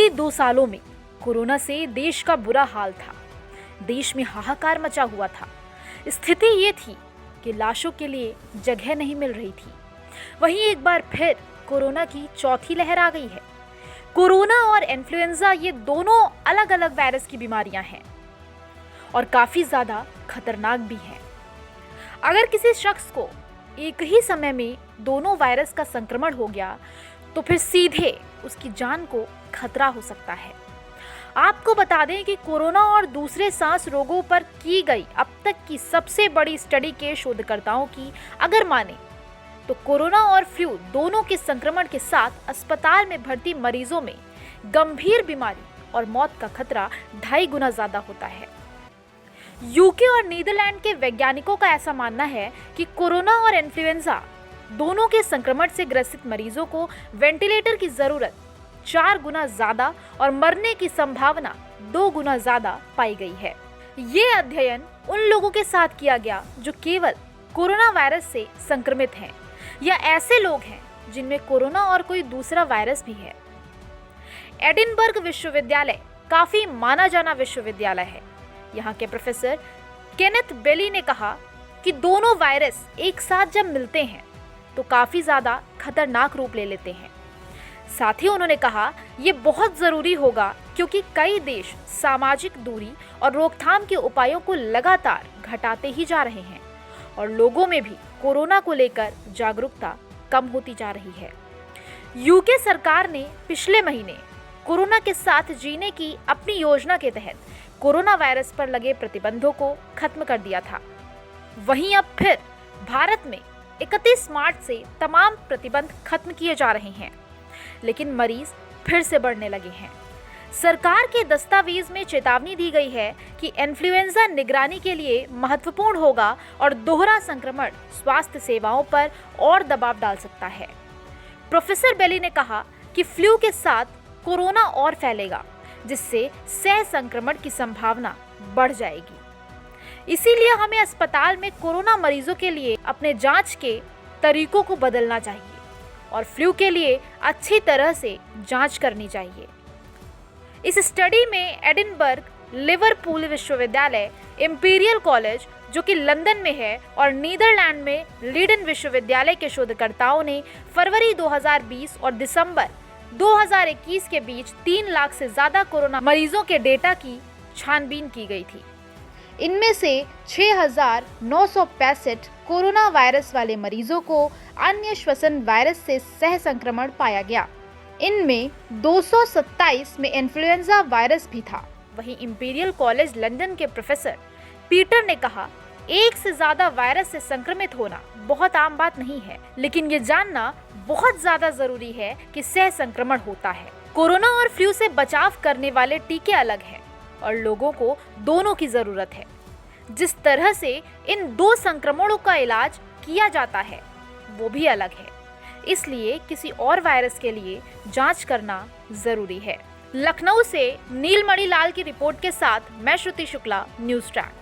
बीते 2 सालों में कोरोना से देश का बुरा हाल था। देश में हाहाकार मचा हुआ था। स्थिति ये थी कि लाशों के लिए जगह नहीं मिल रही थी। वहीं एक बार फिर कोरोना की चौथी लहर आ गई है। कोरोना और इन्फ्लुएंजा ये दोनों अलग अलग वायरस की बीमारियां हैं और काफी ज्यादा खतरनाक भी हैं। अगर किसी शख्स को एक ही समय में दोनों वायरस का संक्रमण हो गया तो फिर सीधे उसकी जान को खतरा हो सकता है। आपको बता दें कि कोरोना और दूसरे सांस रोगों पर की गई अब तक की सबसे बड़ी स्टडी के शोधकर्ताओं की अगर माने तो कोरोना और फ्लू दोनों के संक्रमण के साथ अस्पताल में भर्ती मरीजों में गंभीर बीमारी और मौत का खतरा 2.5 गुना ज्यादा होता है। यूके और नीदरलैंड के वैज्ञानिकों का ऐसा मानना है कि कोरोना और इन्फ्लुएंजा दोनों के संक्रमण से ग्रसित मरीजों को वेंटिलेटर की जरूरत 4 गुना ज्यादा और मरने की संभावना 2 गुना ज्यादा पाई गई है। ये अध्ययन उन लोगों के साथ किया गया जो केवल कोरोना वायरस से संक्रमित हैं या ऐसे लोग हैं जिनमें कोरोना और कोई दूसरा वायरस भी है। एडिनबर्ग विश्वविद्यालय काफी माना जाना विश्वविद्यालय है। यहाँ के प्रोफेसर केनेथ बेली ने कहा कि दोनों वायरस एक साथ जब मिलते हैं तो काफी ज्यादा खतरनाक रूप ले लेते हैं। साथ ही उन्होंने कहा ये बहुत जरूरी होगा क्योंकि कई देश सामाजिक दूरी और रोकथाम के उपायों को लगातार घटाते ही जा रहे हैं और लोगों में भी कोरोना को लेकर जागरूकता कम होती जा रही है। यूके सरकार ने पिछले महीने कोरोना के साथ जीने की अपनी योजना के तहत कोरोना वायरस पर लगे प्रतिबंधों को खत्म कर दिया था। वहीं अब फिर भारत में 31 मार्च से तमाम प्रतिबंध खत्म किए जा रहे हैं, लेकिन मरीज फिर से बढ़ने लगे हैं। सरकार के दस्तावेज में चेतावनी दी गई है कि इन्फ्लुएंजा निगरानी के लिए महत्वपूर्ण होगा और दोहरा संक्रमण स्वास्थ्य सेवाओं पर और दबाव डाल सकता है। प्रोफेसर बेली ने कहा कि फ्लू के साथ कोरोना और फैलेगा, जिससे सह संक्रमण की संभावना बढ़ जाएगी। इसीलिए हमें अस्पताल में कोरोना मरीजों के लिए अपने जांच के तरीकों को बदलना चाहिए और फ्लू के लिए अच्छी तरह से जांच करनी चाहिए। इस स्टडी में एडिनबर्ग, लिवरपूल विश्वविद्यालय, इंपीरियल कॉलेज जो कि लंदन में है और नीदरलैंड में लीडन विश्वविद्यालय के शोधकर्ताओं ने फरवरी 2020 और दिसंबर 2021 के बीच 3 लाख से ज्यादा कोरोना मरीजों के डेटा की छानबीन की गई थी। इनमें से 6,965 कोरोना वायरस वाले मरीजों को अन्य श्वसन वायरस से सह संक्रमण पाया गया। इनमें 227 में इन्फ्लुएंजा वायरस भी था। वहीं इंपीरियल कॉलेज लंदन के प्रोफेसर पीटर ने कहा, एक से ज्यादा वायरस से संक्रमित होना बहुत आम बात नहीं है, लेकिन ये जानना बहुत ज्यादा जरूरी है कि सह संक्रमण होता है। कोरोना और फ्लू से बचाव करने वाले टीके अलग हैं और लोगों को दोनों की जरूरत है। जिस तरह से इन 2 संक्रमणों का इलाज किया जाता है वो भी अलग है, इसलिए किसी और वायरस के लिए जांच करना जरूरी है। लखनऊ से नीलमणि लाल की रिपोर्ट के साथ मैं श्रुति शुक्ला, न्यूज़ ट्रैक।